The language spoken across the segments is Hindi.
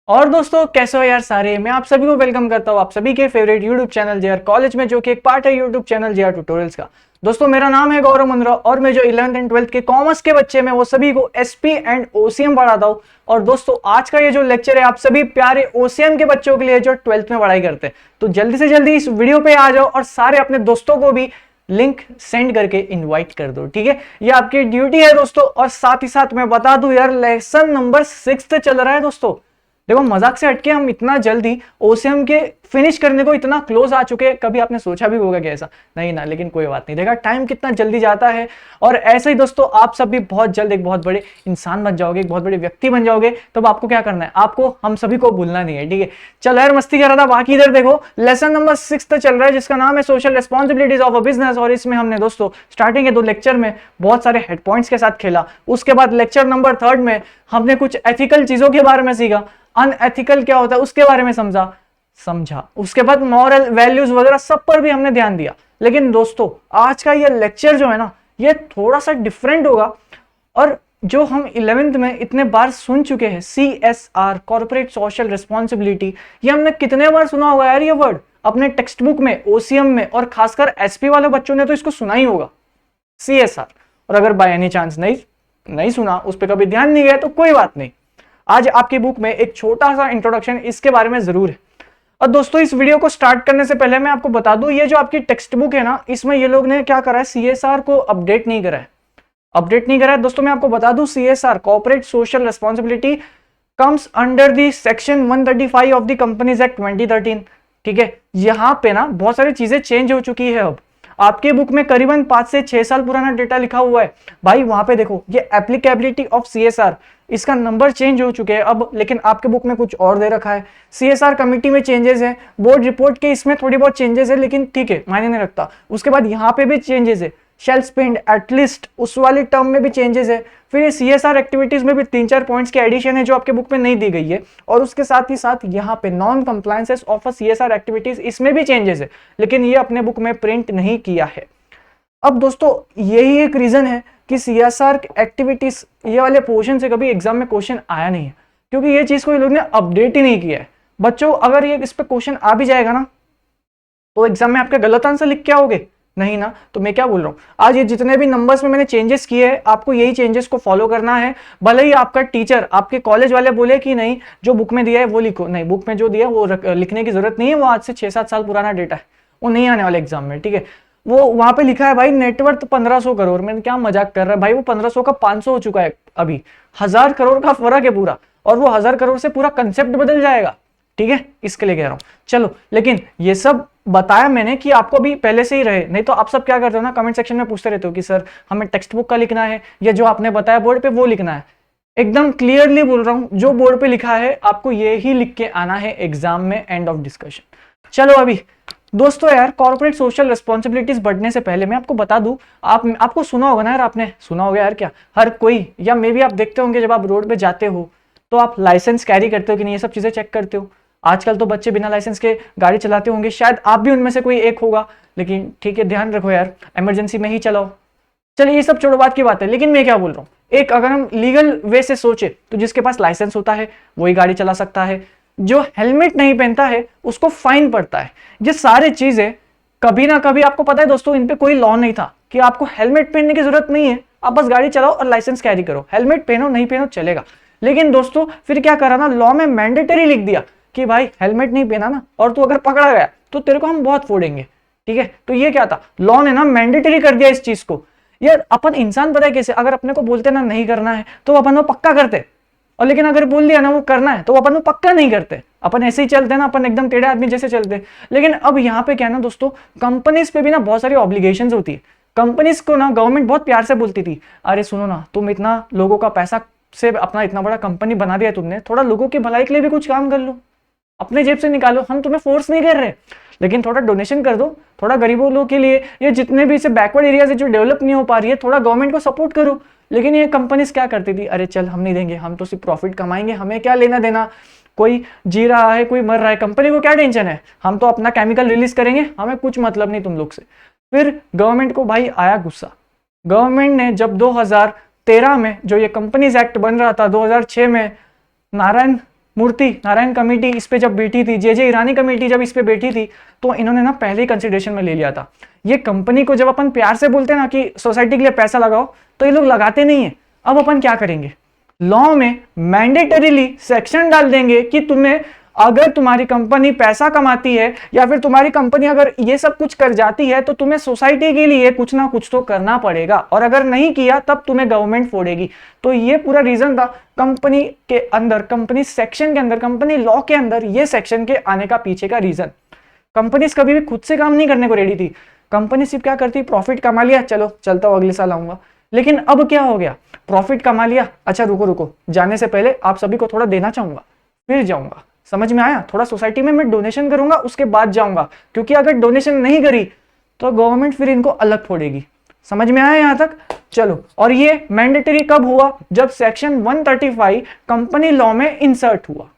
और दोस्तों कैसे हो यार सारे। मैं आप सभी को वेलकम करता हूँ आप सभी के favourite YouTube channel JR college में, जो कि एक पार्ट है यूट्यूब चैनल जेआर ट्यूटोरियल्स का। दोस्तों मेरा नाम है गौरव मुंद्रा और मैं जो 11th एंड 12th के कॉमर्स के बच्चे में वो सभी को एसपी एंड ओसीएम पढ़ाता हूँ। और दोस्तों आज का ये जो लेक्चर है आप सभी प्यारे ओसीएम के बच्चों के लिए जो 12th में पढ़ाई करते हैं, तो जल्दी से जल्दी इस वीडियो पे आ जाओ और सारे अपने दोस्तों को भी लिंक सेंड करके इनवाइट कर दो। ठीक है, ये आपकी ड्यूटी है दोस्तों। और साथ ही साथ मैं बता दूं यार, लेसन नंबर 6 चल रहा है दोस्तों। देखो मजाक से हटके हम इतना जल्दी ओसीएम के फिनिश करने को इतना क्लोज आ चुके हैं, कभी आपने सोचा भी होगा कि ऐसा नहीं ना, लेकिन कोई बात नहीं। देखा टाइम कितना जल्दी जाता है। और ऐसे ही दोस्तों आप सब भी बहुत जल्द एक बहुत बड़े इंसान बन जाओगे, एक बहुत बड़े व्यक्ति बन जाओगे। तब आपको क्या करना है, आपको हम सभी को भूलना नहीं है। ठीक है, चल यार मस्ती कर रहा था। बाकी इधर देखो लेसन नंबर 6 चल रहा है जिसका नाम है social responsibilities of a business. और इसमें हमने दोस्तों स्टार्टिंग के 2 लेक्चर में बहुत सारे हेड पॉइंट्स के साथ खेला। उसके बाद लेक्चर नंबर 3 में हमने कुछ एथिकल चीजों के बारे में सीखा, अनएथिकल क्या होता है उसके बारे में समझा। उसके बाद मॉरल वैल्यूज वगैरह सब पर भी हमने ध्यान दिया। लेकिन दोस्तों आज का ये लेक्चर जो है ना, ये थोड़ा सा डिफरेंट होगा। और जो हम 11th में इतने बार सुन चुके हैं, CSR कॉर्पोरेट सोशल रिस्पॉन्सिबिलिटी, ये हमने कितने बार सुना होगा यार ये वर्ड अपने टेक्स्ट बुक में, ओसीएम में, और खासकर एसपी वाले बच्चों ने तो इसको सुना ही होगा, CSR। और अगर बाय एनी चांस नहीं सुना, उस पर कभी ध्यान नहीं गया, तो कोई बात नहीं, आज आपकी बुक में एक छोटा सा इंट्रोडक्शन इसके बारे में जरूर है। और दोस्तों इस वीडियो को स्टार्ट करने से पहले मैं आपको बता दूं, ये जो आपकी टेक्स्ट बुक है ना, इसमें ये लोग ने क्या करा है, CSR को अपडेट नहीं करा है दोस्तों। मैं आपको बता दूं, CSR corporate social responsibility comes under the section 135 of the companies act 2013। ठीक है, यहां पे ना बहुत सारी चीजें चेंज हो चुकी है। अब आपके बुक में करीबन 5 से 6 साल पुराना डेटा लिखा हुआ है भाई। वहां पे देखो ये एप्लीकेबिलिटी ऑफ CSR, इसका नंबर चेंज हो चुके हैं अब, लेकिन आपके बुक में कुछ और दे रखा है। CSR कमिटी में चेंजेस है, बोर्ड रिपोर्ट के इसमें थोड़ी बहुत चेंजेस है, लेकिन ठीक है मायने नहीं रखता। उसके बाद यहाँ पे भी चेंजेस है, शेल स्पेंड एटलीस्ट उस वाली टर्म में भी चेंजेस है। फिर ये CSR एक्टिविटीज में भी 3-4 पॉइंट्स की एडिशन है जो आपके बुक में नहीं दी गई है। और उसके साथ ही साथ यहाँ पे non compliances of a CSR activities, इसमें भी चेंजेस है, लेकिन ये अपने बुक में प्रिंट नहीं किया है। अब दोस्तों यही एक रीजन है कि CSR एक्टिविटीज ये वाले पोर्शन से कभी एग्जाम में क्वेश्चन आया नहीं है, क्योंकि ये चीज को ये लोग ने अपडेट ही नहीं किया है। बच्चों अगर ये इस पे क्वेश्चन आ भी जाएगा ना, तो एग्जाम में आपका गलत आंसर लिख के आओगे नहीं ना। तो मैं क्या बोल रहा हूँ, आज ये जितने भी नंबर्स में मैंने चेंजेस किए हैं, आपको यही चेंजेस को फॉलो करना है। भले ही आपका टीचर, आपके कॉलेज वाले बोले कि नहीं जो बुक में दिया है वो लिखो, नहीं, बुक में जो दिया है वो लिखने की जरूरत नहीं है, वो आज से 6-7 साल पुराना डेटा है, वो नहीं आने वाले एग्जाम में। ठीक है, वो वहां पे लिखा है भाई नेटवर्थ 1500 करोड़। मैंने क्या मजाक कर रहा है भाई, वो 1500 का 500 हो चुका है, अभी 1000 करोड़ का फर्क है पूरा, और वो 1000 करोड़ से पूरा कंसेप्ट बदल जाएगा। ठीक है, इसके लिए कह रहा हूं। चलो, लेकिन ये सब बताया मैंने कि आपको भी पहले से ही रहे, नहीं तो आप सब क्या करते हो ना, कमेंट सेक्शन में पूछते रहते हो कि सर हमें टेक्स्ट बुक का लिखना है या जो आपने बताया बोर्ड पे वो लिखना है। एकदम क्लियरली बोल रहा हूं, जो बोर्ड पे लिखा है आपको ये ही लिख के आना है एग्जाम में, एंड ऑफ डिस्कशन। चलो अभी दोस्तों यार, कॉर्पोरेट सोशल रिस्पॉन्सिबिलिटीज बढ़ने से पहले मैं आपको बता दूं, आपको सुना होगा ना यार, आपने सुना होगा यार, क्या हर कोई, या मे भी आप देखते होंगे जब आप रोड पे जाते हो तो आप लाइसेंस कैरी करते हो कि नहीं, ये सब चीजें चेक करते हो। आजकल तो बच्चे बिना लाइसेंस के गाड़ी चलाते होंगे, शायद आप भी उनमें से कोई एक होगा, लेकिन ठीक है ध्यान रखो यार, इमरजेंसी में ही चलाओ। चलिए ये सब छोड़ो, बात की बात है। लेकिन मैं क्या बोल रहा हूँ, एक अगर हम लीगल वे से सोचे तो जिसके पास लाइसेंस होता है वही गाड़ी चला सकता है, जो हेलमेट नहीं पहनता है उसको फाइन पड़ता है। ये सारी चीजें कभी ना कभी, आपको पता है दोस्तों, इन पे कोई लॉ नहीं था कि आपको हेलमेट पहनने की जरूरत नहीं है, आप बस गाड़ी चलाओ और लाइसेंस कैरी करो, हेलमेट पहनो नहीं पहनो चलेगा। लेकिन दोस्तों फिर क्या करा ना, लॉ में मैंडेटरी लिख दिया कि भाई हेलमेट नहीं पहना ना, और तू अगर पकड़ा गया तो तेरे को हम बहुत फोड़ेंगे। ठीक है, तो ये क्या था, लॉ ने ना मैंडेटरी कर दिया इस चीज को। यार अपन इंसान पता है कैसे, अगर अपने को बोलते ना नहीं करना है तो अपन वो पक्का करते, और लेकिन अगर बोल दिया ना वो करना है तो अपन वो पक्का नहीं करते, अपन ऐसे ही चलते ना, अपन एकदम टेढ़े आदमी जैसे चलते। लेकिन अब यहाँ पे क्या है ना दोस्तों, कंपनीज पे भी ना बहुत सारी ऑब्लिगेशंस होती है। कंपनीज को ना गवर्नमेंट बहुत प्यार से बोलती थी, अरे सुनो ना, तुम इतना लोगों का पैसा से अपना इतना बड़ा कंपनी बना दिया तुमने, थोड़ा लोगों की भलाई के लिए भी कुछ काम कर लो, अपने जेब से निकालो, हम तुम्हें फोर्स नहीं कर रहे, लेकिन थोड़ा डोनेशन कर दो, थोड़ा गरीबों लोगों के लिए, ये जितने भी इसे बैकवर्ड एरियाज है जो डेवलप नहीं हो पा रही है, थोड़ा गवर्नमेंट को सपोर्ट करो। लेकिन ये कंपनीज क्या करती थी, अरे चल हम नहीं देंगे, हम तो सिर्फ प्रॉफिट कमाएंगे, हमें क्या लेना देना, कोई जी रहा है कोई मर रहा है, कंपनी को क्या टेंशन है, हम तो अपना केमिकल रिलीज करेंगे, हमें कुछ मतलब नहीं तुम लोग से। फिर गवर्नमेंट को भाई आया गुस्सा, गवर्नमेंट ने जब 2013 में जो ये कंपनीज एक्ट बन रहा था, 2006 में नारायण मूर्ति नारायण कमेटी इस पे जब बैठी थी, जे ईरानी कमेटी जब इस पे बैठी थी, तो इन्होंने ना पहले ही कंसिडरेशन में ले लिया था। ये कंपनी को जब अपन प्यार से बोलते हैं ना कि सोसाइटी के लिए पैसा लगाओ, तो ये लोग लगाते नहीं है। अब अपन क्या करेंगे, लॉ में मैंडेटरीली सेक्शन डाल देंगे कि तुम्हें, अगर तुम्हारी कंपनी पैसा कमाती है या फिर तुम्हारी कंपनी अगर ये सब कुछ कर जाती है, तो तुम्हें सोसाइटी के लिए कुछ ना कुछ तो करना पड़ेगा, और अगर नहीं किया तब तुम्हें गवर्नमेंट फोड़ेगी। तो ये पूरा रीजन था कंपनी के अंदर, कंपनी सेक्शन के अंदर, कंपनी लॉ के अंदर ये सेक्शन के आने का पीछे का रीजन। कंपनीज कभी भी खुद से काम नहीं करने को रेडी थी। कंपनी सिर्फ क्या करती, प्रॉफिट कमा लिया, चलो चलता हूं अगले साल आऊंगा। लेकिन अब क्या हो गया, प्रॉफिट कमा लिया, अच्छा रुको रुको, जाने से पहले आप सभी को थोड़ा देना चाहूंगा, फिर जाऊंगा। समझ में आया? थोड़ा सोसाइटी में मैं डोनेशन करूंगा, उसके बाद जाऊंगा, क्योंकि अगर डोनेशन नहीं करी तो गवर्नमेंट फिर इनको अलग फोड़ेगी। समझ में आया यहां तक? चलो, और ये मैंडेटरी कब हुआ, जब सेक्शन 135 कंपनी लॉ में इंसर्ट हुआ।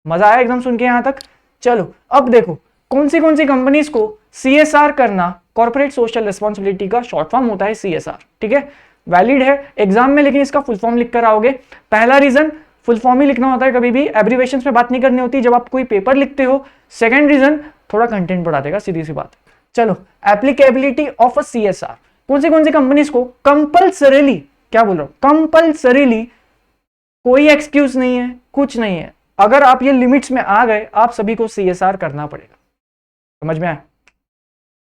मजा आया एकदम सुन के यहां तक? चलो अब देखो कौन सी कंपनीज को CSR करना, कॉर्पोरेट सोशल रिस्पॉन्सिबिलिटी का शॉर्ट फॉर्म होता है CSR। ठीक है, वैलिड है एग्जाम में, लेकिन इसका फुल फॉर्म लिख कर आओगे। पहला रीजन, फुल फॉर्म ही लिखना होता है, कभी भी एब्रीवेशंस में बात नहीं करनी होती जब आप कोई पेपर लिखते हो। सेकंड रीजन, थोड़ा कंटेंट बढ़ा देगा, सीधी सी बात। चलो, एप्लीकेबिलिटी ऑफ अ CSR, कौन सी कंपनीज को कंपल्सरीली, क्या बोल रहा हूं, कंपल्सरीली, कोई एक्सक्यूज नहीं है, कुछ नहीं है, अगर आप ये लिमिट्स में आ गए, आप सभी को CSR करना पड़ेगा। समझ में आया?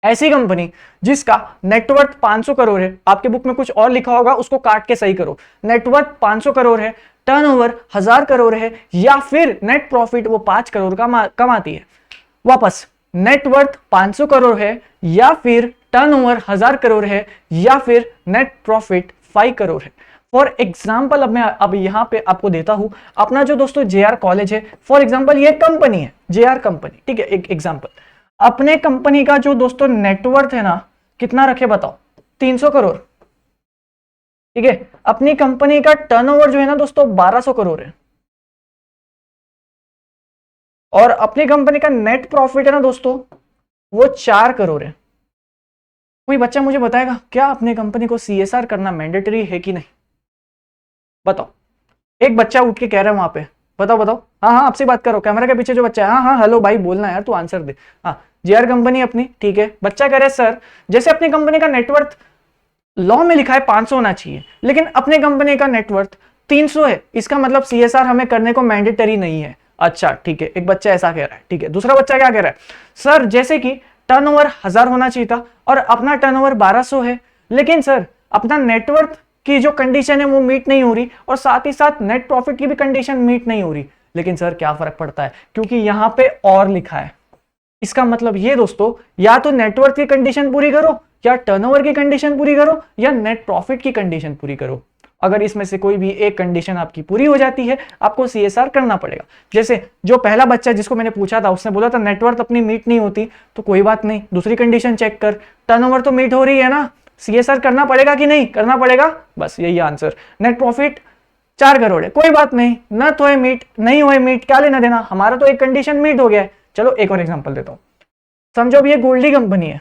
ऐसी कंपनी जिसका नेटवर्थ 500 करोड़ है, आपके बुक में कुछ और लिखा होगा, उसको काट के सही करो। नेटवर्थ 500 करोड़ है, टर्नओवर 1000 करोड़ है, या फिर नेट प्रॉफिट वो 5 करोड़ का कमाती है। वापस, नेटवर्थ 500 करोड़ है, या फिर टर्नओवर 1000 करोड़ है, या फिर नेट प्रॉफिट 5 करोड़ है। फॉर एग्जाम्पल, अब मैं अब यहां पे आपको देता हूं अपना जो दोस्तों JR कॉलेज है। फॉर एग्जाम्पल ये कंपनी है, JR कंपनी, ठीक है, एक एग्जाम्पल। अपने कंपनी का जो दोस्तों नेटवर्थ है ना, कितना रखे बताओ, 300 करोड़। ठीक है, अपनी कंपनी का टर्नओवर जो है ना दोस्तों 1200 करोड़ है, और अपनी कंपनी का नेट प्रॉफिट है ना दोस्तों वो 4 करोड़ है। कोई बच्चा मुझे बताएगा क्या अपनी कंपनी को CSR करना मैंडेटरी है कि नहीं? बताओ। एक बच्चा उठ के कह रहा है वहां पे, बताओ बताओ। हाँ हाँ, आपसे बात करो, कैमरा के पीछे जो बच्चा है। हाँ हाँ, हेलो भाई, बोलना यार, तू आंसर दे। हाँ, JR कंपनी अपनी, ठीक है। बच्चा कह रहा है सर, जैसे अपनी कंपनी का नेटवर्थ लॉ में लिखा है 500 होना चाहिए, लेकिन अपने कंपनी का नेटवर्थ 300 है, इसका मतलब CSR हमें करने को मैंडेटरी नहीं है। अच्छा ठीक है, एक बच्चा ऐसा कह रहा है, ठीक है। दूसरा बच्चा क्या कह रहा है, सर जैसे कि टर्नओवर 1000 होना चाहिए था और अपना टर्नओवर 1200 है, लेकिन सर अपना नेटवर्थ की जो कंडीशन है वो मीट नहीं हो रही, और साथ ही साथ नेट प्रॉफिट की भी कंडीशन मीट नहीं हो रही। लेकिन सर क्या फर्क पड़ता है, क्योंकि यहां पे और लिखा है। इसका मतलब ये दोस्तों, या तो नेटवर्थ की कंडीशन पूरी करो, या टर्नओवर की कंडीशन पूरी करो, या नेट प्रॉफिट की कंडीशन पूरी करो। अगर इसमें से कोई भी एक कंडीशन आपकी पूरी हो जाती है, आपको CSR करना पड़ेगा। जैसे जो पहला बच्चा जिसको मैंने पूछा था, उसने बोला था नेटवर्थ अपनी मीट नहीं होती, तो कोई बात नहीं, दूसरी कंडीशन चेक कर, टर्नओवर तो मीट हो रही है ना, CSR करना पड़ेगा कि नहीं करना पड़ेगा? बस यही आंसर। नेट प्रॉफिट 4 करोड़ है, कोई बात नहीं, न तो है मीट नहीं हुए मीट, क्या लेना देना, हमारा तो एक कंडीशन मीट हो गया है। चलो एक और एग्जांपल देता हूं। समझो अब ये गोल्डी कंपनी है,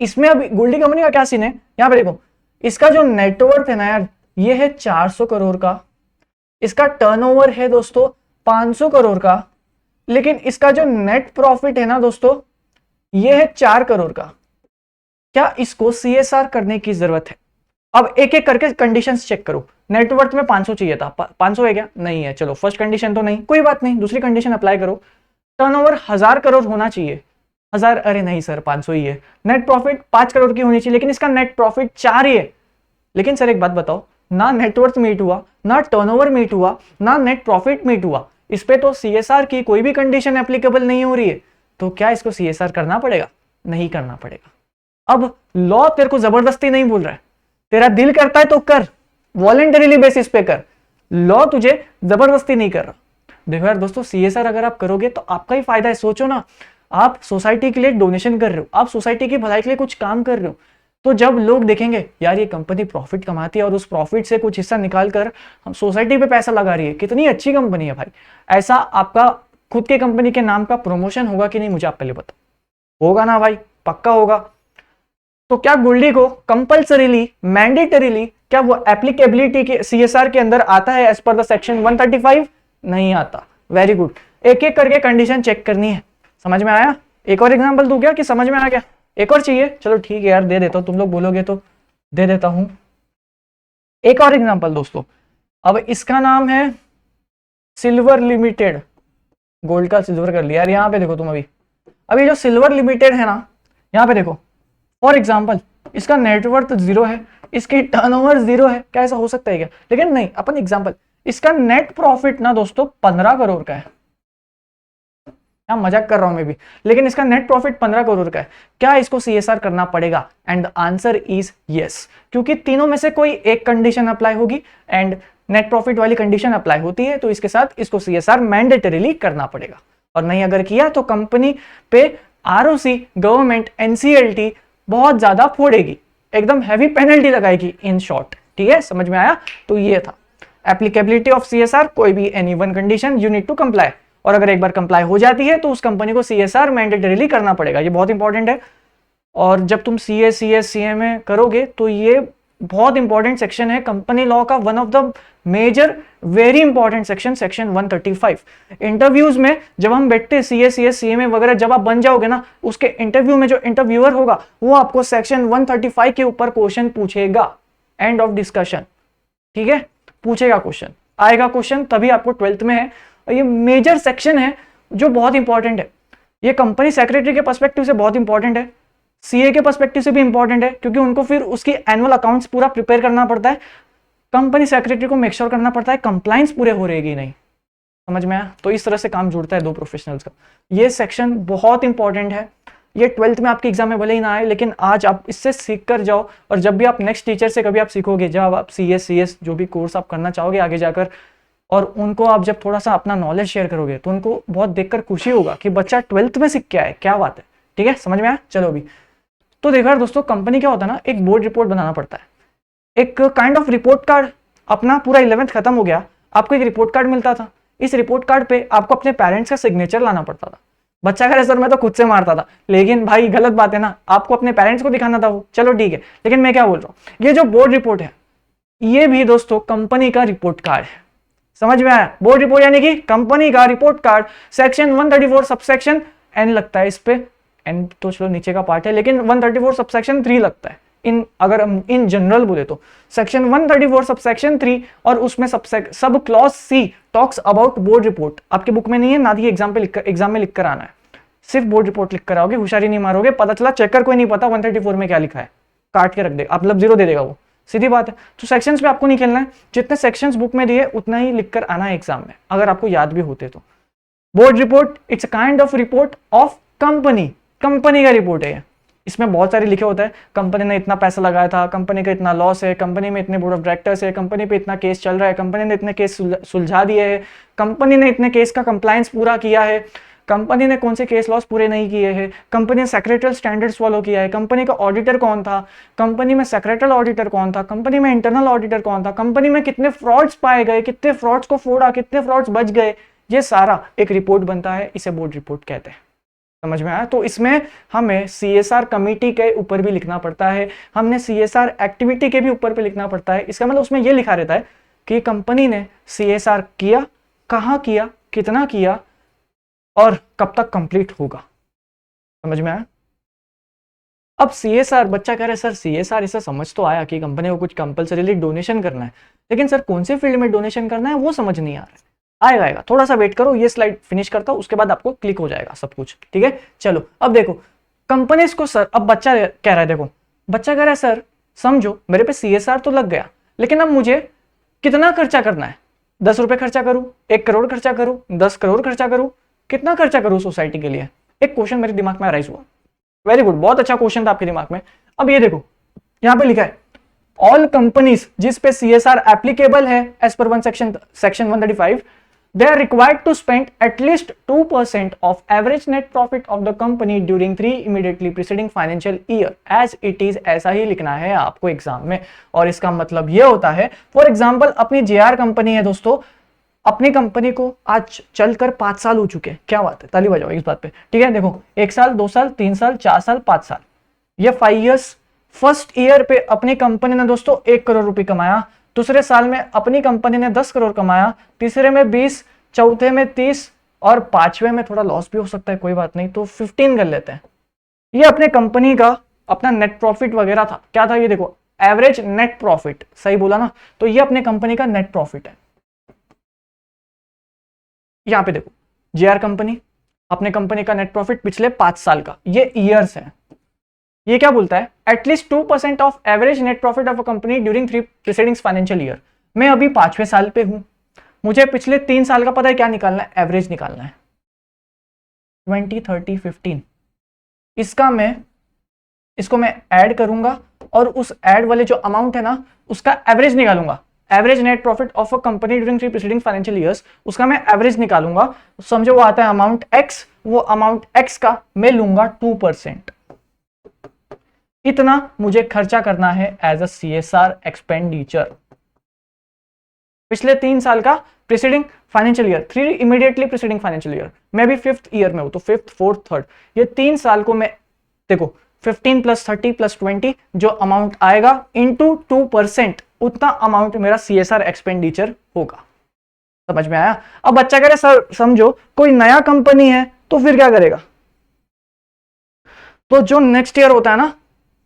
इसमें अब गोल्डी कंपनी का क्या सीन है, यहां पे देखो, इसका जो नेटवर्थ है ना यार, ये है 400 करोड़ का, इसका टर्नओवर है दोस्तों 500 करोड़ का, लेकिन इसका जो नेट प्रॉफिट है ना दोस्तों, ये है 4 करोड़ का। क्या इसको CSR करने की जरूरत है? अब एक एक करके कंडीशंस चेक करो। नेटवर्थ में 500 चाहिए था, 500 है क्या? नहीं है। चलो फर्स्ट कंडीशन तो नहीं, कोई बात नहीं, दूसरी कंडीशन अप्लाई करो। टर्नओवर 1000 करोड़ होना चाहिए, 1000, अरे नहीं सर 500 ही है। नेट प्रॉफिट 5 करोड़ की होनी चाहिए, लेकिन इसका नेट प्रॉफिट 4 ही है। लेकिन सर एक बात बताओ, ना नेटवर्थ मीट हुआ, ना टर्नओवर मीट हुआ, ना नेट प्रॉफिट मीट हुआ, इस पे तो CSR की कोई भी कंडीशन एप्लीकेबल नहीं हो रही है, तो क्या इसको CSR करना पड़ेगा? नहीं करना पड़ेगा। अब लॉ तेरे को जबरदस्ती नहीं बोल रहा है, तेरा दिल करता है तो कर, वॉलंटरीली बेसिस पे कर, लॉ तुझे जबरदस्ती नहीं कर रहा। देखो यार दोस्तों, CSR अगर आप करोगे तो आपका ही फायदा है। सोचो ना, आप सोसाइटी के लिए डोनेशन कर रहे हो, आप सोसाइटी की भलाई के लिए कुछ काम कर रहे हो, तो जब लोग देखेंगे यार ये कंपनी प्रॉफिट कमाती है और उस प्रॉफिट से कुछ हिस्सा निकाल कर हम सोसाइटी पे पैसा लगा रही है, कितनी अच्छी कंपनी है भाई, ऐसा आपका खुद के कंपनी के नाम का प्रमोशन होगा कि नहीं, मुझे आप पहले बताओ। होगा ना भाई, पक्का होगा। तो क्या गोल्डी को कंपल्सरीली, मैंडेटरीली, क्या वो एप्लीकेबिलिटी के CSR के अंदर आता है एज पर द सेक्शन 135? नहीं आता। वेरी गुड, एक एक करके कंडीशन चेक करनी है। समझ में आया? एक और एग्जांपल दूं क्या कि समझ में आ गया? एक और चाहिए? चलो ठीक है यार, दे देता हूं, तुम लोग बोलोगे तो दे देता हूं एक और एग्जांपल दोस्तों। अब इसका नाम है सिल्वर लिमिटेड। गोल्ड का सिल्वर कर लिया यार। यहाँ पे देखो तुम, अभी जो सिल्वर लिमिटेड है ना, यहाँ पे देखो फॉर एग्जांपल इसका नेटवर्थ 0 है, इसकी टर्नओवर 0 है। क्या ऐसा हो सकता है क्या? लेकिन नहीं, अपन एग्जांपल, इसका नेट प्रॉफिट ना दोस्तों 15 करोड़ का है। क्या मजाक कर रहा हूं मैं भी, लेकिन इसका नेट प्रॉफिट 15 करोड़ का है। क्या इसको सीएसआर करना पड़ेगा? And the answer is yes, क्योंकि तीनों में से कोई एक कंडीशन अप्लाई होगी एंड नेट प्रॉफिट वाली कंडीशन अप्लाई होती है, तो इसके साथ इसको सीएसआर मैंडेटरीली करना पड़ेगा। और नहीं अगर किया तो कंपनी पे आरओसी, गवर्नमेंट, एनसीएलटी बहुत ज्यादा फोड़ेगी, एकदम हैवी पेनल्टी लगाएगी इन शॉर्ट। ठीक है, समझ में आया? तो ये था एप्लीकेबिलिटी ऑफ सीएसआर। कोई भी any one condition you need to comply, और अगर एक बार कंप्लाई हो जाती है तो उस कंपनी को सीएसआर मैंडेटरीली करना पड़ेगा। ये बहुत इंपॉर्टेंट है। और जब तुम सीए, सीएस, सीएमए करोगे तो ये बहुत इंपॉर्टेंट सेक्शन है कंपनी लॉ का, one of the measure very important section, section 135। Interviews में जब हम बैठते हैं सीए, सीएस, सीएमए वगैरह, जब आप बन जाओगे ना, उसके इंटरव्यू में जो इंटरव्यूअर होगा वो आपको सेक्शन 135 के ऊपर क्वेश्चन पूछेगा। End of discussion. ठीक है, पूछेगा क्वेश्चन, आएगा क्वेश्चन, तभी आपको 12th में है। ये मेजर सेक्शन है जो बहुत इंपॉर्टेंट है। ये कंपनी सेक्रेटरी के पर्सपेक्टिव से बहुत इंपॉर्टेंट है, सीए के पर्सपेक्टिव से भी इंपॉर्टेंट है, क्योंकि उनको फिर उसकी एनुअल अकाउंट्स पूरा प्रिपेयर करना पड़ता है। कंपनी सेक्रेटरी को मेक श्योर करना पड़ता है कंप्लायंस पूरे हो रहेगी नहीं। समझ में आया? तो इस तरह से काम जुड़ता है दो प्रोफेशनल्स का। ये सेक्शन बहुत इंपॉर्टेंट है। ये 12th में आपके एग्जाम में भले ही ना आए, लेकिन आज आप इससे सीख कर जाओ, और जब भी आप नेक्स्ट टीचर से कभी आप सीखोगे, जब आप सीएस, सीएस जो भी कोर्स आप करना चाहोगे आगे जाकर, और उनको आप जब थोड़ा सा अपना नॉलेज शेयर करोगे तो उनको बहुत देखकर खुशी होगा कि बच्चा 12th में सीख के आए। क्या बात है? ठीक है, समझ में आया? चलो अभी तो देखो यार दोस्तों, कंपनी क्या होता है ना, एक बोर्ड रिपोर्ट बनाना पड़ता है, एक काइंड ऑफ रिपोर्ट कार्ड। अपना पूरा 11th खत्म हो गया, आपको एक रिपोर्ट कार्ड मिलता था। इस रिपोर्ट कार्ड पे आपको अपने पेरेंट्स का सिग्नेचर लाना पड़ता था। बच्चा कह रहा सर मैं तो खुद से मारता था, लेकिन भाई गलत बात है ना, आपको अपने पेरेंट्स को दिखाना था वो। चलो ठीक है, लेकिन मैं क्या बोल रहा हूँ, ये जो बोर्ड रिपोर्ट है ये भी दोस्तों कंपनी का रिपोर्ट कार्ड है। समझ में आया? बोर्ड रिपोर्ट यानी कि कंपनी का report card. Section 134 subsection N लगता है इस पे, एन तो चलो नीचे का पार्ट है, लेकिन 134 सबसेक्शन 3 लगता है इन, अगर हम इन जनरल बोले तो सेक्शन 134 सबसेक्शन 3, और उसमें sub clause C talks about board report. आपके बुक में नहीं है ना, ही एग्जाम में लिख कर आना है, सिर्फ बोर्ड रिपोर्ट लिख कर आओगे, होशियारी नहीं मारोगे, पता चला चेकर कोई नहीं पता 134 में क्या लिखा है, काट के रख देगा, मतलब 0 दे देगा वो, सीधी बात है। तो सेक्शंस पे आपको नहीं खेलना है, जितने सेक्शंस बुक में दिए उतना ही लिखकर आना है एग्जाम में, अगर आपको याद भी होते तो। Board report it's a kind of report of company, company का रिपोर्ट है। इसमें बहुत सारे लिखे होता है, कंपनी ने इतना पैसा लगाया था, कंपनी का इतना लॉस है, कंपनी में इतने बोर्ड ऑफ डायरेक्टर्स है, कंपनी पे इतना केस चल रहा है, कंपनी ने इतने केस सुलझा दिए हैं, कंपनी ने इतने केस का कंप्लायंस पूरा किया है, कंपनी ने कौन से केस लॉस पूरे नहीं किए हैं, कंपनी ने सेक्रेटरियल स्टैंडर्ड्स फॉलो किया है, कंपनी का ऑडिटर कौन था, कंपनी में सेक्रेटरियल ऑडिटर कौन था, कंपनी में इंटरनल ऑडिटर कौन था, कंपनी में कितने फ्रॉड्स पाए गए, कितने फ्रॉड्स को फोड़ा, कितने फ्रॉड्स बच गए, ये सारा एक रिपोर्ट बनता है, इसे बोर्ड रिपोर्ट कहते हैं। समझ में आया? तो इसमें हमें सीएसआर कमेटी के ऊपर भी लिखना पड़ता है, हमने सीएसआर एक्टिविटी के भी ऊपर भी लिखना पड़ता है। इसका मतलब उसमें यह लिखा रहता है कि कंपनी ने सीएसआर किया, कहां किया, कितना किया और कब तक कंप्लीट होगा। समझ में आया? अब सीएसआर, बच्चा कह रहा है सर सीएसआर इसे समझ तो आया कि कंपनी को कुछ कंपलसरीली डोनेशन करना है, लेकिन सर कौन से फील्ड में डोनेशन करना है वो समझ नहीं आ रहा है। आएगा, थोड़ा सा वेट करो, ये स्लाइड फिनिश करता हूं, उसके बाद आपको क्लिक हो जाएगा सब कुछ। ठीक है, चलो अब देखो कंपनीज को सर, अब बच्चा कह रहा है, देखो बच्चा कह रहा है सर समझो मेरे पे सीएसआर तो लग गया, लेकिन अब मुझे कितना खर्चा करना है, 10 रुपए खर्चा करूं, 1 करोड़ खर्चा करूं, 10 करोड़ खर्चा करूं, कितना खर्चा करूं सोसाइटी के लिए। एक क्वेश्चन मेरे दिमाग में राइज हुआ। वेरी गुड, बहुत अच्छा क्वेश्चन था आपके दिमाग में। अब ये देखो यहां पे लिखा है ऑल कंपनीज जिस पे सीएसआर एप्लीकेबल है as per section 135, they are required to spend at least 2% of average net profit of the company during 3 immediately preceding financial year as it is। ऐसा ही लिखना है आपको एग्जाम में, और इसका मतलब ये होता है, फॉर एग्जांपल अपनी जेआर कंपनी है दोस्तों, अपनी कंपनी को आज चलकर 5 साल हो चुके हैं। क्या बात है, ताली बजाओ इस बात पे। ठीक है, देखो 1 साल, 2 साल, 3 साल, 4 साल, 5 साल, ये 5 ईयर्स। फर्स्ट ईयर पे अपनी कंपनी ने दोस्तों 1 करोड़ रुपए कमाया, दूसरे साल में अपनी कंपनी ने 10 करोड़ कमाया, तीसरे में 20, चौथे में 30 और पांचवे में थोड़ा लॉस भी हो सकता है, कोई बात नहीं, तो 15 कर लेते हैं। ये अपने कंपनी का अपना नेट प्रॉफिट वगैरह था, क्या था ये देखो, एवरेज नेट प्रॉफिट, सही बोला ना, तो ये अपने कंपनी का नेट प्रॉफिट है। यहां पे देखो जेआर कंपनी, अपने कंपनी का नेट प्रॉफिट पिछले 5 साल का, ये ईयर्स है। ये क्या बोलता है, at least 2% of average net profit of a company during 3 preceding financial year. मैं अभी 5वें साल पे हूं, मुझे पिछले 3 साल का पता है क्या निकालना है, एवरेज निकालना है, 20, 30, 15। इसको मैं ऐड करूंगा और उस ऐड वाले जो अमाउंट है ना उसका एवरेज निकालूंगा। Average net profit of a company during 3 preceding financial years, उसका मैं एवरेज निकालूंगा। समझो वो आता है अमाउंट एक्स, वो अमाउंट एक्स का मैं लूंगा 2%। इतना मुझे खर्चा करना है एज अ सीएसआर एक्सपेंडिचर पिछले 3 साल का preceding financial year, 3 immediately preceding financial year, मैं भी 5th ईयर में हूं, तो 5th, 4th, 3rd, ये 3 साल को मैं देखो 15 + 30 + 20 जो अमाउंट आएगा इंटू 2%, उतना अमाउंट मेरा सीएसआर एक्सपेंडिचर होगा। समझ में आया? अब बच्चा कह रहे सर समझो कोई नया कंपनी है तो फिर क्या करेगा, तो जो नेक्स्ट ईयर होता है ना,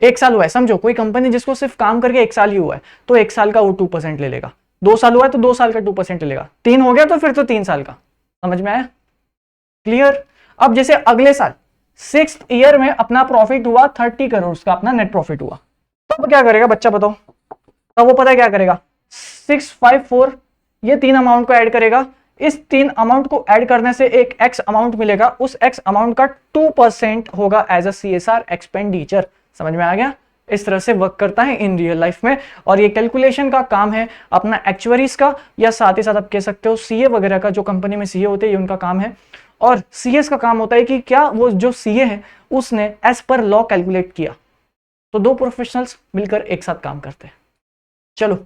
1 साल हुआ है, समझो कोई कंपनी जिसको सिर्फ काम करके 1 साल ही हुआ है तो 1 साल का वो 2% ले लेगा, 2 साल हुआ है तो 2 साल का 2% ले लेगा, 3 हो गया तो फिर तो 3 साल का। समझ में आया? क्लियर? अब जैसे अगले साल 6th ईयर में अपना प्रॉफिट हुआ 30 करोड़ का, अपना नेट प्रॉफिट हुआ, तब क्या करेगा बच्चा बताओ? तब वो पता है क्या करेगा, 654 ये 3 अमाउंट को ऐड करेगा, इस 3 अमाउंट को ऐड करने से एक एक्स अमाउंट मिलेगा, उस एक्स अमाउंट का 2% होगा एज अ सीएसआर एक्सपेंडिचर। समझ में आ गया? इस तरह से वर्क करता है इन रियल लाइफ में, और ये कैलकुलेशन का काम है अपना एक्चुअरीज का, या साथ ही साथ आप कह सकते हो सीए वगैरह का, जो कंपनी में सीए होते हैं ये उनका काम है। और सीएस का काम होता है कि क्या वो जो सीए है उसने एज पर लॉ कैलकुलेट किया, तो 2 प्रोफेशनल्स मिलकर एक साथ काम करते हैं। चलो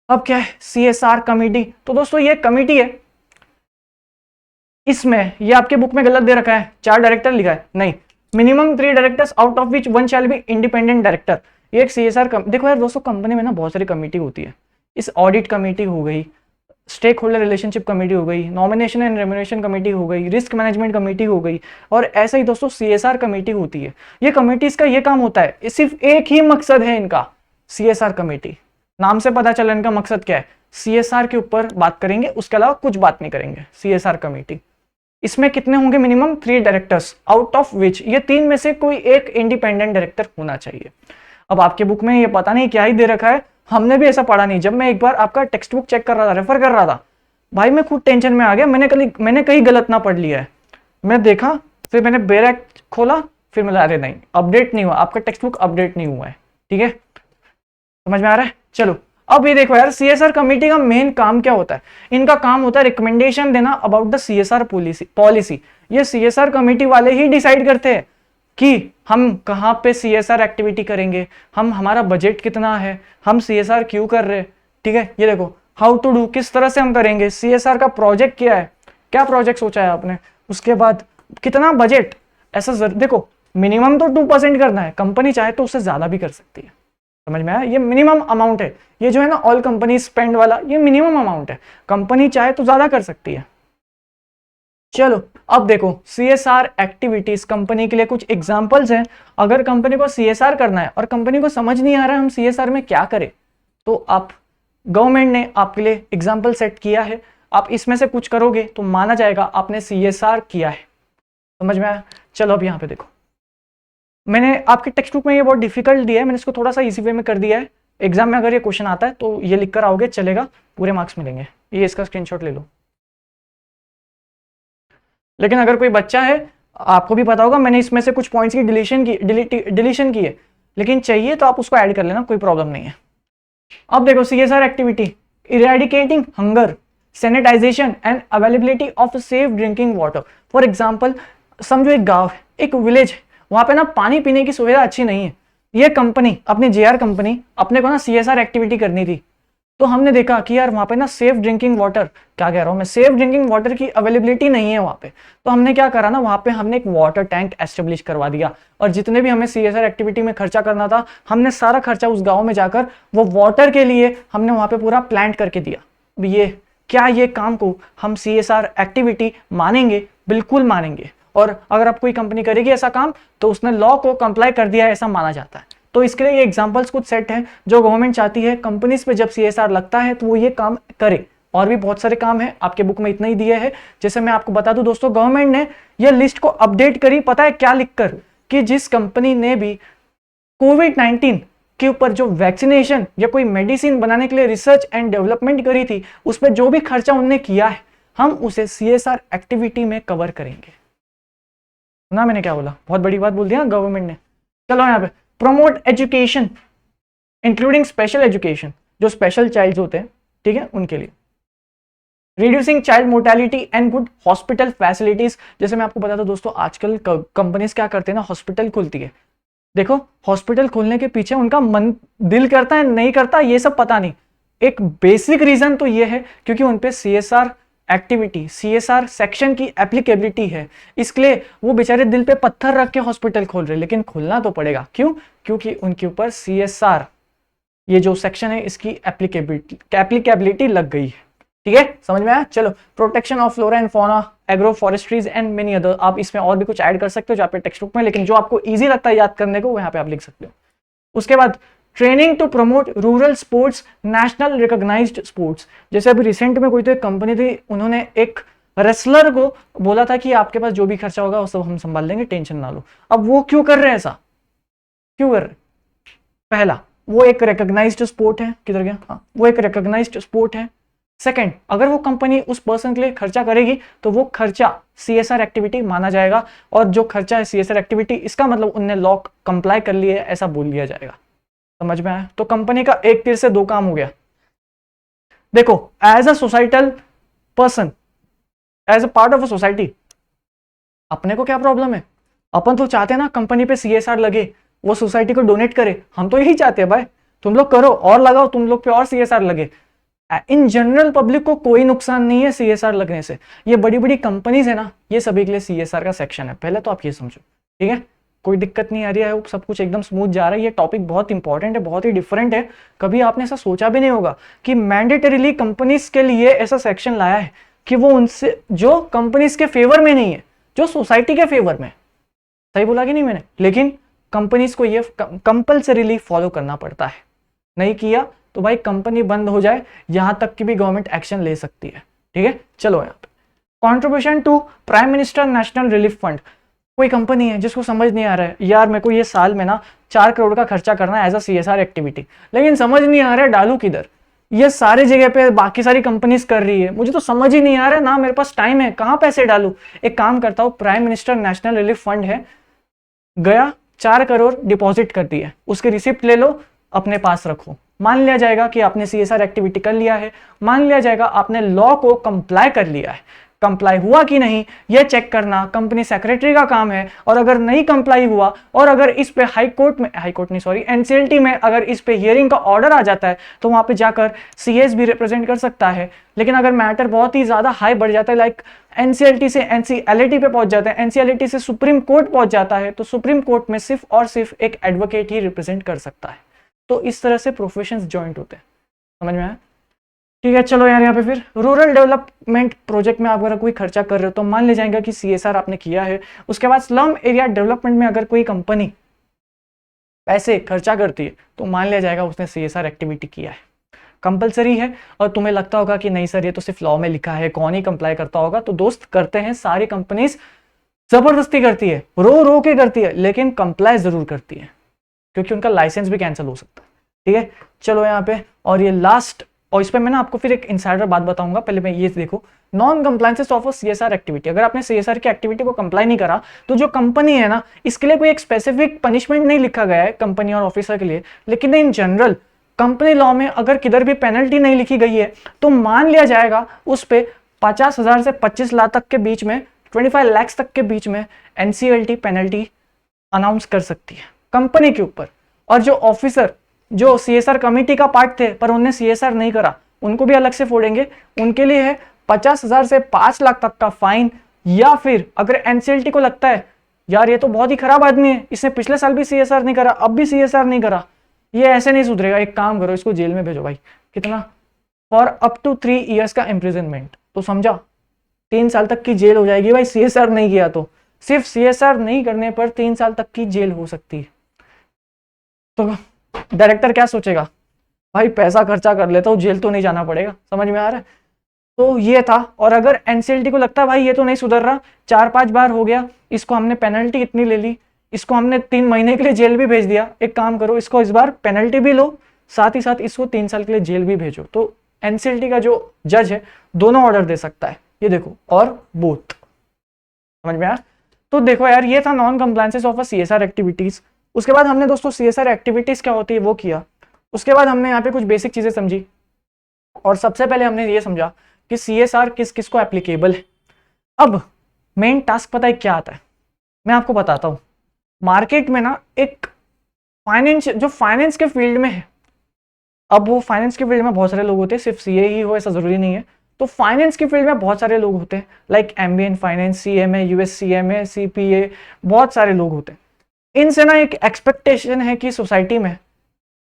अब क्या है, सीएसआर कमेटी। तो दोस्तों ये कमेटी है, इसमें ये आपके बुक में गलत दे रखा है, 4 डायरेक्टर लिखा है, नहीं, minimum 3 directors out of which 1 shall be independent director. ये एक सीएसआर देखो यार दोस्तों, कंपनी में ना बहुत सारी कमेटी होती है, इस ऑडिट कमेटी हो गई, स्टेक होल्डर रिलेशनशिप कमेटी हो गई, नॉमिनेशन एंड रेम्युनरेशन कमेटी हो गई, रिस्क मैनेजमेंट कमेटी हो गई, और ऐसा ही दोस्तों सीएसआर कमेटी होती है। ये कमेटीज का ये काम होता है, सिर्फ एक ही मकसद है इनका, सीएसआर कमेटी, नाम से पता चला इनका मकसद क्या है, सीएसआर के ऊपर बात करेंगे, उसके अलावा कुछ बात नहीं करेंगे। सीएसआर कमेटी, इसमें कितने होंगे, minimum 3 directors out of which ये 3 में से कोई एक इंडिपेंडेंट डायरेक्टर होना चाहिए। अब आपके बुक में ये पता नहीं क्या ही दे रखा है, हमने भी ऐसा पढ़ा नहीं। जब मैं एक बार आपका टेक्स्ट बुक चेक कर रहा था, रेफर कर रहा था, भाई मैं खुद टेंशन में आ गया, मैंने कहीं गलत ना पढ़ लिया है। मैं देखा, फिर मैंने बेरैक खोला, फिर मैं अरे नहीं, अपडेट नहीं हुआ, आपका टेक्स्ट बुक अपडेट नहीं हुआ है। ठीक है, समझ में आ रहा है? चलो अब ये देखो यार, सीएसआर कमेटी का मेन काम क्या होता है, इनका काम होता है रिकमेंडेशन देना अबाउट द सीएसआर पॉलिसी। ये सीएसआर कमेटी वाले ही डिसाइड करते हैं कि हम कहाँ पे सीएसआर एक्टिविटी करेंगे, हमारा बजट कितना है, हम सीएसआर क्यों कर रहे हैं। ठीक है, ये देखो हाउ टू डू, किस तरह से हम करेंगे, सीएसआर का प्रोजेक्ट क्या है, क्या प्रोजेक्ट सोचा है आपने, उसके बाद कितना बजट, ऐसा देखो मिनिमम तो 2% करना है, कंपनी चाहे तो उससे ज्यादा भी कर सकती है। समझ में आया? ये मिनिमम अमाउंट है, ये जो है ना ऑल कंपनी स्पेंड वाला, ये मिनिमम अमाउंट है, कंपनी चाहे तो ज्यादा कर सकती है। चलो अब देखो सीएसआर एक्टिविटीज कंपनी के लिए कुछ एग्जांपल्स हैं। अगर कंपनी को सीएसआर करना है और कंपनी को समझ नहीं आ रहा है हम सीएसआर में क्या करें, तो आप गवर्नमेंट ने आपके लिए एग्जांपल सेट किया है, आप इसमें से कुछ करोगे तो माना जाएगा आपने सीएसआर किया है। समझ में आया? चलो अब यहाँ पे देखो, मैंने आपके टेक्स्ट बुक में ये बहुत डिफिकल्ट दिया है, मैंने इसको थोड़ा सा इजी वे में कर दिया है। एग्जाम में अगर ये क्वेश्चन आता है तो ये लिख कर आओगे, चलेगा, पूरे मार्क्स मिलेंगे। ये इसका स्क्रीनशॉट ले लो। लेकिन अगर कोई बच्चा है, आपको भी पता होगा मैंने इसमें से कुछ पॉइंट्स की डिलीशन की है, लेकिन चाहिए तो आप उसको ऐड कर लेना, कोई प्रॉब्लम नहीं है। अब देखो CSR activity, eradicating hunger, sanitisation and availability of safe drinking water. For example समझो एक गाँव है, एक विलेज है, वहां पे ना पानी पीने की सुविधा अच्छी नहीं है। ये कंपनी, अपनी जेआर कंपनी, अपने को ना सीएसआर एक्टिविटी करनी थी, तो हमने देखा कि यार वहां पे ना सेफ ड्रिंकिंग वाटर, क्या कह रहा हूं मैं, सेफ ड्रिंकिंग वाटर की अवेलेबिलिटी नहीं है वहां पे। तो हमने क्या करा ना, वहां पे हमने एक वाटर टैंक एस्टेब्लिश करवा दिया, और जितने भी हमें सीएसआर एक्टिविटी में खर्चा करना था, हमने सारा खर्चा उस गाँव में जाकर वो वाटर के लिए हमने वहां पे पूरा प्लांट करके दिया। ये क्या ये काम को हम CSR एक्टिविटी मानेंगे? बिल्कुल मानेंगे। और अगर आप कोई कंपनी करेगी ऐसा काम तो उसने लॉ को कंप्लाई कर दिया है ऐसा माना जाता है। तो इसके लिए ये एग्जांपल्स कुछ सेट हैं जो गवर्नमेंट चाहती है कंपनीज पे जब CSR लगता है तो वो ये काम करे। और भी बहुत सारे काम है, आपके बुक में इतना ही दिया है। जैसे मैं आपको बता दूं दोस्तों, गवर्नमेंट ने ये लिस्ट को अपडेट करी, पता है क्या लिखकर, कि जिस कंपनी ने भी कोविड-19 के ऊपर जो वैक्सीनेशन या कोई मेडिसिन बनाने के लिए रिसर्च एंड डेवलपमेंट करी थी उस पर जो भी खर्चा उनने किया है हम उसे CSR एक्टिविटी में कवर करेंगे। ना मैंने क्या बोला, बहुत बड़ी बात बोल दिया गवर्नमेंट ने। चलो यहाँ पे promote education including special education, जो स्पेशल चाइल्ड होते हैं, ठीक है, उनके लिए। Reducing child mortality and good hospital facilities, जैसे मैं आपको बता दूं दोस्तों, आजकल कंपनीज क्या करते हैं ना, हॉस्पिटल खुलती है। देखो हॉस्पिटल खोलने के पीछे उनका मन दिल करता है नहीं करता ये सब पता नहीं, एक बेसिक रीजन तो ये है क्योंकि उनपे CSR एक्टिविटी, CSR सेक्शन की एप्लीकेबिलिटी है, इसलिए वो बेचारे दिल पे पत्थर रख के हॉस्पिटल खोल रहे, लेकिन खोलना तो पड़ेगा। क्यों? क्योंकि उनके ऊपर CSR ये जो सेक्शन है इसकी एप्लीकेबिलिटी लग गई है। ठीक है, समझ में आया? चलो, protection of flora and fauna, agro forestries and many other. आप इसमें और भी कुछ ऐड कर सकते हो जो आपके टेक्स्ट बुक में, लेकिन जो आपको इजी लगता है याद करने को वो यहाँ पे आप लिख सकते हो। उसके बाद training to promote rural sports, national recognised sports. जैसे अभी रिसेंट में कोई तो एक कंपनी थी, उन्होंने एक रेसलर को बोला था कि आपके पास जो भी खर्चा होगा वो सब हम संभाल लेंगे, टेंशन ना लो। अब वो क्यों कर रहे हैं ऐसा, क्यों कर रहे? पहला, वो एक रिकॉग्नाइज्ड स्पोर्ट है, किधर गया, हाँ, वो एक रिकॉग्नाइज्ड स्पोर्ट है। सेकंड, अगर वो कंपनी उस पर्सन के लिए खर्चा करेगी तो वो खर्चा CSR एक्टिविटी माना जाएगा, और जो खर्चा है CSR एक्टिविटी, इसका मतलब उनने लॉ कंप्लाई कर लिए ऐसा बोल लिया जाएगा। समझ में आया? तो कंपनी का एक तीर से दो काम हो गया। देखो, as a societal person, as a part of a society, अपने को क्या प्रॉब्लम है? अपन तो चाहते हैं ना कंपनी पे CSR लगे, वो सोसाइटी को डोनेट करे, हम तो यही चाहते हैं भाई। तुम लोग करो और लगाओ, तुम लोग पे और CSR लगे। इन जनरल पब्लिक को कोई नुकसान नहीं है CSR लगने से। ये बड़ी बड़ी कंपनीज है ना, ये सभी के लिए CSR का सेक्शन है, पहले तो आप ये समझो। ठीक है, कोई दिक्कत नहीं आ रही है, सब कुछ एकदम स्मूथ जा रहा है। ये टॉपिक बहुत इंपॉर्टेंट है, बहुत ही डिफरेंट है, कभी आपने ऐसा सोचा भी नहीं होगा कि मैंडेटरीली कंपनीज के लिए ऐसा सेक्शन लाया है कि वो उनसे जो कंपनीज के फेवर में नहीं है, जो सोसाइटी के फेवर में। सही बोला कि नहीं मैंने? लेकिन कंपनीज को ये कंपल्सरीली फॉलो करना पड़ता है, नहीं किया तो भाई कंपनी बंद हो जाए, यहां तक कि भी गवर्नमेंट एक्शन ले सकती है। ठीक है, चलो यहाँ पे contribution to prime minister national relief fund. कोई कंपनी है जिसको समझ नहीं आ रहा है, यार मेरे को ये साल में ना 4 करोड़ का खर्चा करना है एज अ CSR एक्टिविटी, लेकिन समझ नहीं आ रहा है डालू किधर। ये सारी जगह पे बाकी सारी कंपनीज कर रही है, मुझे तो समझ ही नहीं आ रहा है, ना मेरे पास टाइम है, कहाँ पैसे डालू। एक काम करता हूँ, prime minister national relief fund है, गया 4 करोड़ डिपॉजिट कर दिया, उसकी रिसिप्ट ले लो, अपने पास रखो। मान लिया जाएगा कि आपने CSR एक्टिविटी कर लिया है, मान लिया जाएगा आपने लॉ को कंप्लाई कर लिया है। कंप्लाई हुआ कि नहीं यह चेक करना कंपनी सेक्रेटरी का काम है, और अगर नहीं कंप्लाई हुआ और अगर इस पे NCLT में अगर इस पे हियरिंग का ऑर्डर आ जाता है तो वहां पे जाकर CS भी रिप्रेजेंट कर सकता है। लेकिन अगर मैटर बहुत ही ज्यादा हाई बढ़ जाता है, लाइक NCLT से NCLT पे पहुंच जाता है, NCLT से सुप्रीम कोर्ट पहुंच जाता है, तो सुप्रीम कोर्ट में सिर्फ और सिर्फ एक एडवोकेट ही रिप्रेजेंट कर सकता है। तो इस तरह से प्रोफेशंस जॉइंट होते हैं। समझ में आया? ठीक है, चलो यार, यहाँ पे फिर रूरल डेवलपमेंट प्रोजेक्ट में आप अगर कोई खर्चा कर रहे हो तो मान ले जाएगा कि CSR आपने किया है। उसके बाद स्लम एरिया डेवलपमेंट में अगर कोई कंपनी पैसे खर्चा करती है तो मान लिया जाएगा उसने CSR एक्टिविटी किया है। कंपलसरी है, और तुम्हें लगता होगा कि नहीं सर ये तो सिर्फ लॉ में लिखा है, कौन ही कंप्लाई करता होगा, तो दोस्त करते हैं, सारी कंपनीज जबरदस्ती करती है, रो रो के करती है, लेकिन कंप्लाई जरूर करती है क्योंकि उनका लाइसेंस भी कैंसिल हो सकता है। ठीक है, चलो यहाँ पे, और ये लास्ट, और इस पे मैं ना आपको फिर एक इनसाइडर बात बताऊंगा, पहले मैं ये देखो, non compliances of CSR activity. अगर आपने CSR की एक्टिविटी को कंप्लाई नहीं करा तो जो कंपनी है ना, इसके लिए कोई एक स्पेसिफिक पनिशमेंट नहीं लिखा गया है कंपनी और ऑफिसर के लिए, लेकिन इन जनरल कंपनी लॉ में अगर किधर भी पेनल्टी नहीं लिखी गई है तो मान लिया जाएगा उस पर 50,000 से 25 लाख तक के बीच में, 25 लाख तक के बीच में NCLT पेनल्टी अनाउंस कर सकती है कंपनी के ऊपर। और जो ऑफिसर जो CSR कमेटी का पार्ट थे पर उन्होंने CSR नहीं करा, उनको भी अलग से फोड़ेंगे। उनके लिए है 50,000 से 5 लाख तक का फाइन, या फिर अगर NCLT को लगता है यार ये तो बहुत ही खराब आदमी है, इसने पिछले साल भी CSR नहीं करा, अब भी CSR नहीं करा, ये ऐसे नहीं सुधरेगा, एक काम करो इसको जेल में भेजो भाई। कितना फॉर अप टू 3 years का इम्प्रिजनमेंट। तो समझा, 3 साल तक की जेल हो जाएगी भाई, CSR नहीं किया तो। सिर्फ CSR नहीं करने पर 3 साल तक की जेल हो सकती है। तो डायरेक्टर क्या सोचेगा, भाई पैसा खर्चा कर लेता हूँ, जेल तो नहीं जाना पड़ेगा। समझ में आ रहा है? तो ये था। और अगर NCLT को लगता है भाई ये तो नहीं सुधर रहा, 4-5 बार हो गया, इसको हमने पेनल्टी इतनी ले ली, इसको हमने 3 महीने के लिए जेल भी भेज दिया, एक काम करो इसको इस बार पेनल्टी भी लो, साथ ही साथ इसको 3 साल के लिए जेल भी भेजो, तो NCLT का जो जज है दोनों ऑर्डर दे सकता है। ये देखो, और बोथ। समझ में आया? तो देखो यार, ये था non compliances of a CSR activities. उसके बाद हमने दोस्तों CSR एक्टिविटीज क्या होती है वो किया। उसके बाद हमने यहाँ पे कुछ बेसिक चीजें समझी, और सबसे पहले हमने ये समझा कि CSR किस किस को एप्लीकेबल है। अब मेन टास्क पता है क्या आता है, मैं आपको बताता हूँ। मार्केट में ना एक फाइनेंस के फील्ड में है, अब वो फाइनेंस के फील्ड में बहुत सारे लोग होते हैं, सिर्फ CA ही हो ऐसा जरूरी नहीं है। तो फाइनेंस के फील्ड में बहुत सारे लोग होते हैं, like MBA in finance, CMA, USCMA, CPA, बहुत सारे लोग होते हैं। इनसे ना एक एक्सपेक्टेशन है कि सोसाइटी में,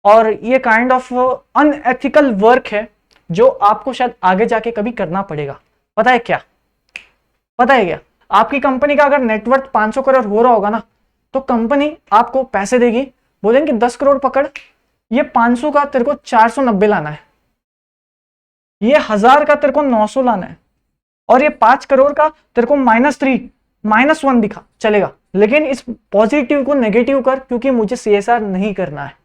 और ये काइंड ऑफ अनएथिकल वर्क है जो आपको शायद आगे जाके कभी करना पड़ेगा। पता है क्या? पता है क्या? आपकी कंपनी का अगर नेटवर्थ 500 करोड़ हो रहा होगा ना, तो कंपनी आपको पैसे देगी, बोलेंगे 10 करोड़ पकड़, ये 500 का तेरे को 490 लाना है, ये 1000 का तेरे को 900 लाना है, और ये 5 करोड़ का तेरे को -3, -1 दिखा चलेगा, लेकिन इस पॉजिटिव को नेगेटिव कर, क्योंकि मुझे CSR नहीं करना है।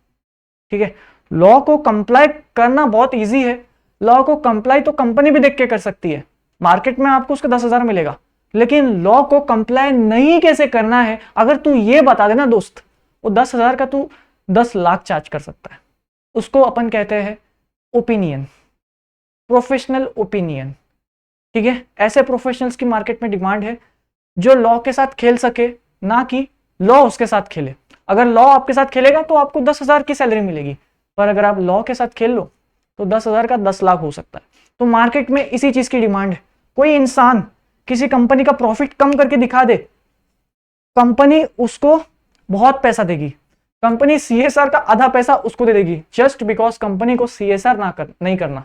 ठीक है? लॉ को कंप्लाई करना बहुत इजी है। लॉ को कंप्लाई तो कंपनी भी देख के कर सकती है, मार्केट में आपको उसका 10,000 मिलेगा, लेकिन लॉ को कंप्लाई नहीं कैसे करना है अगर तू ये बता देना दोस्त, वो 10,000 का तू 10 लाख चार्ज कर सकता है। उसको अपन कहते हैं ओपिनियन, प्रोफेशनल ओपिनियन। ठीक है? ऐसे प्रोफेशनल्स की मार्केट में डिमांड है जो लॉ के साथ खेल सके, ना कि लॉ उसके साथ खेले। अगर लॉ आपके साथ खेलेगा तो आपको 10,000 की सैलरी मिलेगी, पर अगर आप लॉ के साथ खेल लो तो 10,000 का 10 लाख हो सकता है। तो मार्केट में इसी चीज की डिमांड है। कोई इंसान किसी कंपनी का प्रॉफिट कम करके दिखा दे, कंपनी उसको बहुत पैसा देगी, कंपनी CSR का आधा पैसा उसको दे देगी, जस्ट बिकॉज कंपनी को CSR नहीं करना।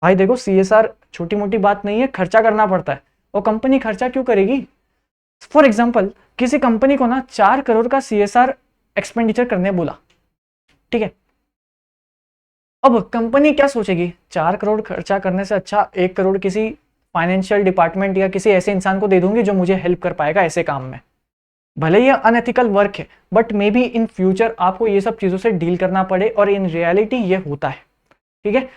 भाई देखो, CSR छोटी मोटी बात नहीं है, खर्चा करना पड़ता है, और कंपनी खर्चा क्यों करेगी? फॉर एग्जाम्पल, किसी कंपनी को ना 4 करोड़ का CSR एक्सपेंडिचर करने बोला, ठीक है? अब कंपनी क्या सोचेगी, 4 करोड़ खर्चा करने से अच्छा 1 करोड़ किसी फाइनेंशियल डिपार्टमेंट या किसी ऐसे इंसान को दे दूंगी जो मुझे हेल्प कर पाएगा ऐसे काम में। भले ही अनएथिकल वर्क है, but may be in future आपको ये सब चीजों से डील करना पड़े, और इन रियलिटी ये होता है। ठीक है?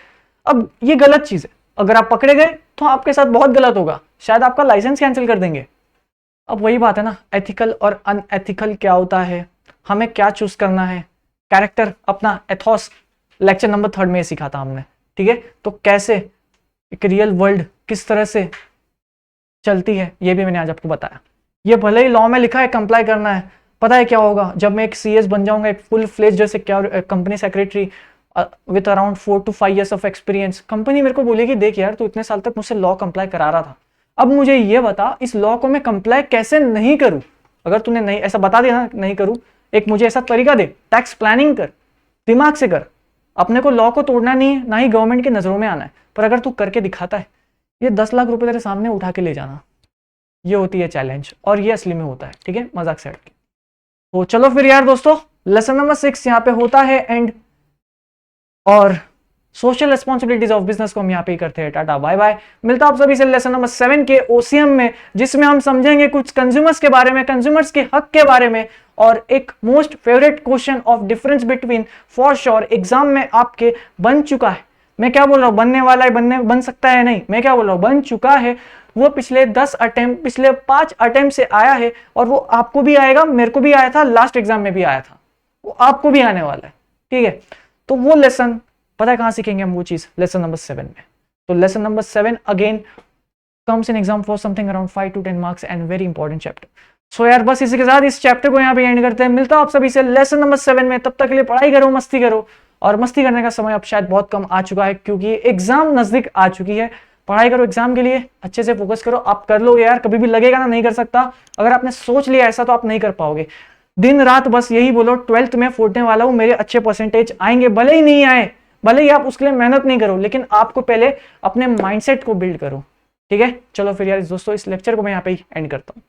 अब ये गलत चीज है, अगर आप पकड़े गए तो आपके साथ बहुत गलत होगा, शायद आपका लाइसेंस कैंसिल कर देंगे। अब वही बात है ना, एथिकल और अनएथिकल क्या होता है, हमें क्या चूज करना है। कैरेक्टर, अपना एथॉस लेक्चर नंबर 3 में सीखा था हमने। ठीक है? तो कैसे एक रियल वर्ल्ड किस तरह से चलती है, ये भी मैंने आज आपको बताया। ये भले ही लॉ में लिखा है कंप्लाई करना है, पता है क्या होगा जब मैं एक CS बन जाऊंगा, एक फुल फ्लेज जैसे company secretary with around 4 to 5 years of experience, company मेरे को बोलेगी देख यार, तू इतने साल तक मुझसे लॉ कंप्लाई करा रहा था, अब मुझे ये बता इस लॉ को मैं कंप्लाई कैसे नहीं करूं। अगर तूने नहीं ऐसा बता दिया ना, नहीं करूं, एक मुझे ऐसा तरीका दे, टैक्स प्लानिंग कर, दिमाग से कर। अपने को लॉ को तोड़ना नहीं है, ना ही गवर्नमेंट की नजरों में आना है, पर अगर तू करके दिखाता है, ये 10 लाख रुपए तेरे सामने उठा के ले जाना, ये होती है चैलेंज, और ये असली में होता है। ठीक है? मजाक से हटके। तो चलो फिर यार दोस्तों, लेसन नंबर 6 यहाँ पे होता है एंड, और सोशल रिस्पॉन्सिबिलिटीज ऑफ बिजनेस को हम यहाँ पे ही करते हैं। टाटा बाय बाय, मिलता आप सभी से लेसन नंबर 7 के OCM में, जिसमें हम समझेंगे कुछ कंज्यूमर्स के बारे में, कंज्यूमर्स के हक के बारे में, और एक most favourite question of difference between, for sure exam में आपके बन चुका है। मैं क्या बोल रहा हूँ, बनने वाला है, बन सकता है नहीं, मैं क्या बोल रहा हूँ, बन चुका है। वो पिछले 10 अटेम्प्ट, पिछले 5 अटेम्प्ट से आया है, और वो आपको भी आएगा, मेरे को भी आया था, लास्ट एग्जाम में भी आया था, वो आपको भी आने वाला है। ठीक है? तो वो लेसन पता है कहां सीखेंगे हम, वो चीज लेसन नंबर 7 में। तो lesson number 7 again comes in exam for something around 5 to 10 marks and very important chapter. So यार बस इसी के साथ इस चैप्टर को यहाँ पे एंड करते हैं। मिलता हूं आप सभी से लेसन नंबर 7 में, तब तक के लिए पढ़ाई करो, मस्ती करो, और मस्ती करने का समय अब शायद बहुत कम आ चुका है, क्योंकि एग्जाम नजदीक आ चुकी है। पढ़ाई करो एग्जाम के लिए, अच्छे से फोकस करो, आप कर लो यार, कभी भी लगेगा ना नहीं कर सकता, अगर आपने सोच लिया ऐसा तो आप नहीं कर पाओगे। दिन रात बस यही बोलो, 12th में फोड़ने वाला हूं, मेरे अच्छे परसेंटेज आएंगे, भले ही नहीं आए, भले ही आप उसके लिए मेहनत नहीं करो, लेकिन आपको पहले अपने माइंडसेट को बिल्ड करो। ठीक है, चलो फिर यार दोस्तों इस लेक्चर को मैं यहाँ पे ही एंड करता हूँ।